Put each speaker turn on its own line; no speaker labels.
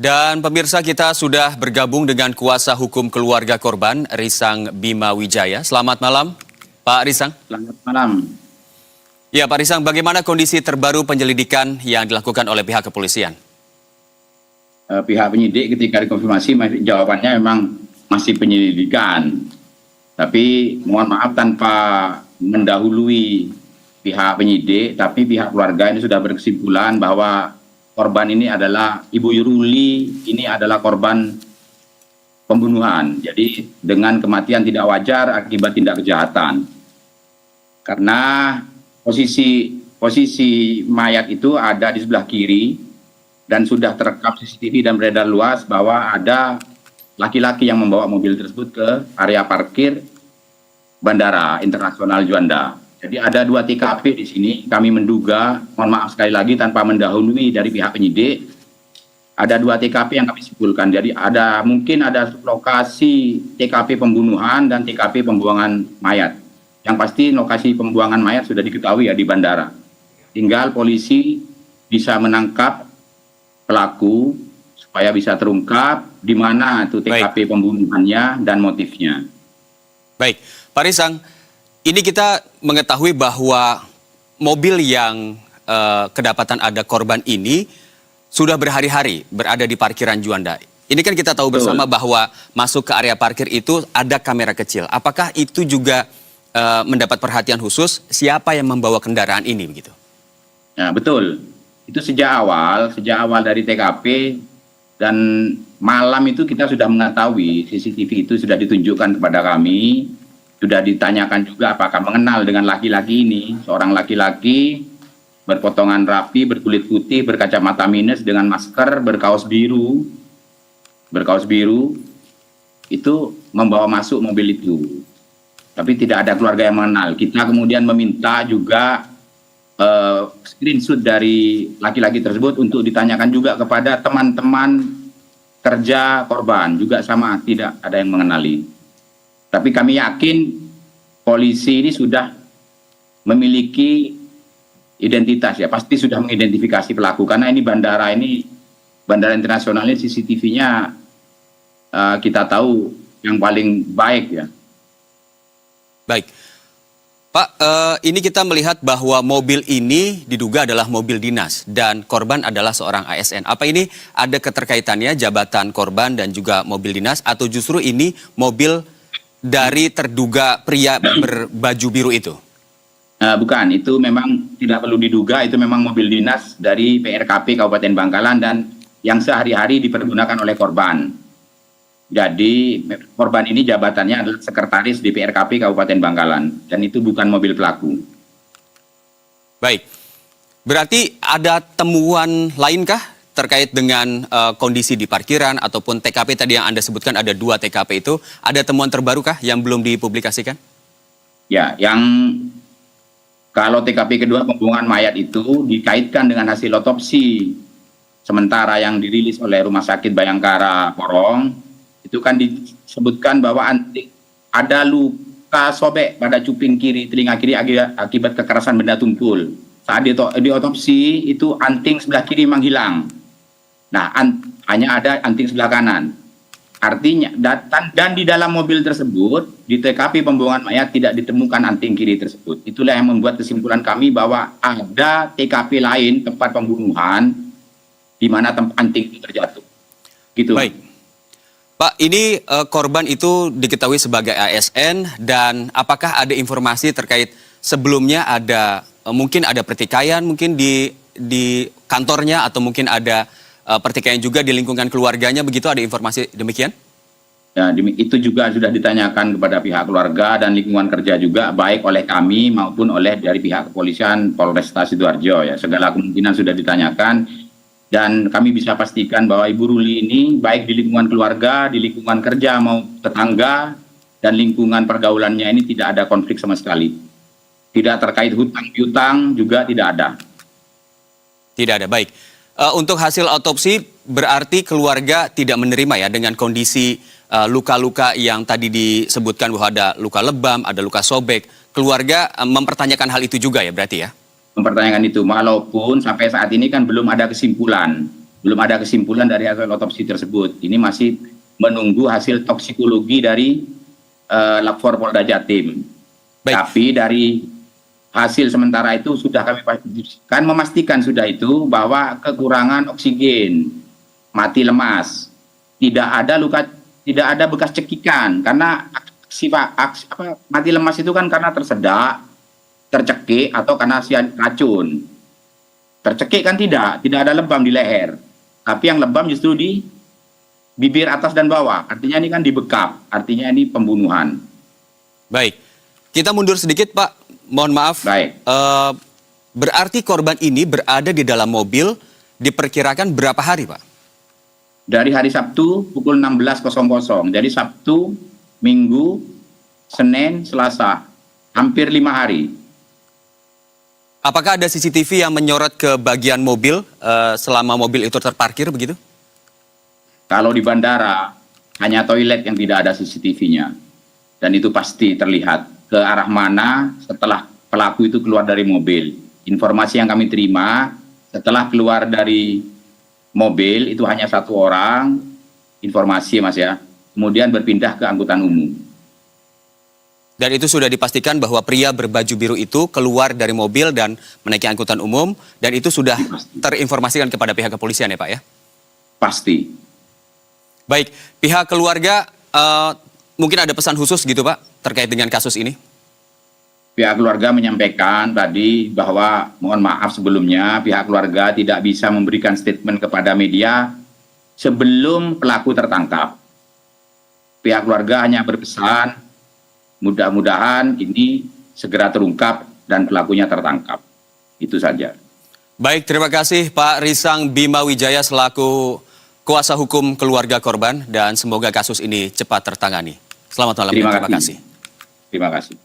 Dan pemirsa, kita sudah bergabung dengan kuasa hukum keluarga korban, Risang Bima Wijaya. Selamat malam, Pak Risang.
Selamat malam.
Ya, Pak Risang, bagaimana kondisi terbaru penyelidikan yang dilakukan oleh pihak kepolisian?
Pihak penyidik ketika dikonfirmasi jawabannya memang masih penyelidikan. Tapi mohon maaf tanpa mendahului pihak penyidik, tapi pihak keluarga ini sudah berkesimpulan bahwa korban ini adalah Ibu Yuruli, ini adalah korban pembunuhan. Jadi dengan kematian tidak wajar akibat tindak kejahatan. Karena posisi mayat itu ada di sebelah kiri dan sudah terekam CCTV dan beredar luas bahwa ada laki-laki yang membawa mobil tersebut ke area parkir Bandara Internasional Juanda. Jadi ada 2 TKP di sini. Kami menduga, mohon maaf sekali lagi tanpa mendahului dari pihak penyidik, ada 2 TKP yang kami simpulkan. Jadi mungkin ada lokasi TKP pembunuhan dan TKP pembuangan mayat. Yang pasti lokasi pembuangan mayat sudah diketahui ya di bandara. Tinggal polisi bisa menangkap pelaku supaya bisa terungkap di mana itu TKP pembunuhannya dan motifnya.
Baik, Pak Risang. Ini kita mengetahui bahwa mobil yang kedapatan ada korban ini sudah berhari-hari berada di parkiran Juanda. Ini kan kita tahu bersama bahwa masuk ke area parkir itu ada kamera kecil. Apakah itu juga mendapat perhatian khusus siapa yang membawa kendaraan ini begitu?
Ya, betul. Itu sejak awal dari TKP dan malam itu kita sudah mengetahui CCTV itu sudah ditunjukkan kepada kami. Sudah ditanyakan juga apakah mengenal dengan laki-laki ini. Seorang laki-laki berpotongan rapi, berkulit putih, berkacamata minus dengan masker, berkaos biru, itu membawa masuk mobil itu. Tapi tidak ada keluarga yang mengenal. Kita kemudian meminta juga screenshot dari laki-laki tersebut untuk ditanyakan juga kepada teman-teman kerja korban. Juga sama, tidak ada yang mengenali. Tapi kami yakin polisi ini sudah memiliki identitas ya, pasti sudah mengidentifikasi pelaku karena ini bandara internasional ini CCTV-nya kita tahu yang paling baik ya.
Baik, Pak, ini kita melihat bahwa mobil ini diduga adalah mobil dinas dan korban adalah seorang ASN. Apa ini ada keterkaitannya jabatan korban dan juga mobil dinas atau justru ini mobil dari terduga pria berbaju biru itu?
Bukan, itu memang tidak perlu diduga, itu memang mobil dinas dari PRKP Kabupaten Bangkalan dan yang sehari-hari dipergunakan oleh korban. Jadi korban ini jabatannya adalah sekretaris di PRKP Kabupaten Bangkalan dan itu bukan mobil pelaku.
Baik, berarti ada temuan lainkah terkait dengan kondisi di parkiran ataupun TKP tadi yang Anda sebutkan ada 2 TKP itu, ada temuan terbarukah yang belum dipublikasikan?
Ya, yang kalau TKP kedua pembuangan mayat itu dikaitkan dengan hasil otopsi sementara yang dirilis oleh Rumah Sakit Bayangkara Porong, itu kan disebutkan bahwa ada luka sobek pada cuping kiri, telinga kiri akibat kekerasan benda tumpul. Saat di otopsi itu anting sebelah kiri memang hilang. Nah, hanya ada anting sebelah kanan. Artinya, dan di dalam mobil tersebut, di TKP pembuangan mayat tidak ditemukan anting kiri tersebut. Itulah yang membuat kesimpulan kami bahwa ada TKP lain tempat pembunuhan di mana anting itu terjatuh. Gitu.
Baik. Pak, ini korban itu diketahui sebagai ASN dan apakah ada informasi terkait sebelumnya mungkin ada pertikaian mungkin di kantornya atau mungkin ada pertikaian juga di lingkungan keluarganya, begitu, ada informasi demikian?
Ya, itu juga sudah ditanyakan kepada pihak keluarga dan lingkungan kerja juga, baik oleh kami maupun oleh dari pihak kepolisian Polresta Sidoarjo. Ya, segala kemungkinan sudah ditanyakan dan kami bisa pastikan bahwa Ibu Ruli ini baik di lingkungan keluarga, di lingkungan kerja maupun tetangga dan lingkungan pergaulannya ini tidak ada konflik sama sekali. Tidak terkait hutang piutang juga tidak ada.
Tidak ada, baik. Untuk hasil otopsi berarti keluarga tidak menerima ya dengan kondisi luka-luka yang tadi disebutkan bahwa ada luka lebam, ada luka sobek. Keluarga mempertanyakan hal itu juga ya berarti ya?
Mempertanyakan itu, walaupun sampai saat ini kan belum ada kesimpulan. Belum ada kesimpulan dari hasil otopsi tersebut. Ini masih menunggu hasil toksikologi dari Lab 4 Polda Jatim.
Baik.
Tapi dari hasil sementara itu sudah kami kan memastikan sudah itu bahwa kekurangan oksigen, mati lemas, tidak ada luka, tidak ada bekas cekikan karena mati lemas itu kan karena tersedak, tercekik atau karena racun. Tercekik kan tidak ada lebam di leher. Tapi yang lebam justru di bibir atas dan bawah. Artinya ini kan dibekap, artinya ini pembunuhan.
Baik, kita mundur sedikit Pak, mohon maaf.
Baik.
Berarti korban ini berada di dalam mobil diperkirakan berapa hari Pak?
Dari hari Sabtu pukul 16.00. Jadi Sabtu, Minggu, Senin, Selasa. Hampir 5 hari.
Apakah ada CCTV yang menyorot ke bagian mobil selama mobil itu terparkir begitu?
Kalau di bandara, hanya toilet yang tidak ada CCTV-nya. Dan itu pasti terlihat ke arah mana setelah pelaku itu keluar dari mobil. Informasi yang kami terima, setelah keluar dari mobil itu hanya 1 orang, informasi Mas ya, kemudian berpindah ke angkutan umum.
Dan itu sudah dipastikan bahwa pria berbaju biru itu keluar dari mobil dan menaiki angkutan umum, dan itu sudah terinformasikan kepada pihak kepolisian ya Pak ya?
Pasti.
Baik, pihak keluarga mungkin ada pesan khusus gitu Pak terkait dengan kasus ini?
Pihak keluarga menyampaikan tadi bahwa mohon maaf sebelumnya pihak keluarga tidak bisa memberikan statement kepada media sebelum pelaku tertangkap. Pihak keluarga hanya berpesan mudah-mudahan ini segera terungkap dan pelakunya tertangkap. Itu saja.
Baik, terima kasih Pak Risang Bima Wijaya selaku kuasa hukum keluarga korban dan semoga kasus ini cepat tertangani. Selamat malam dan terima kasih.
Terima kasih.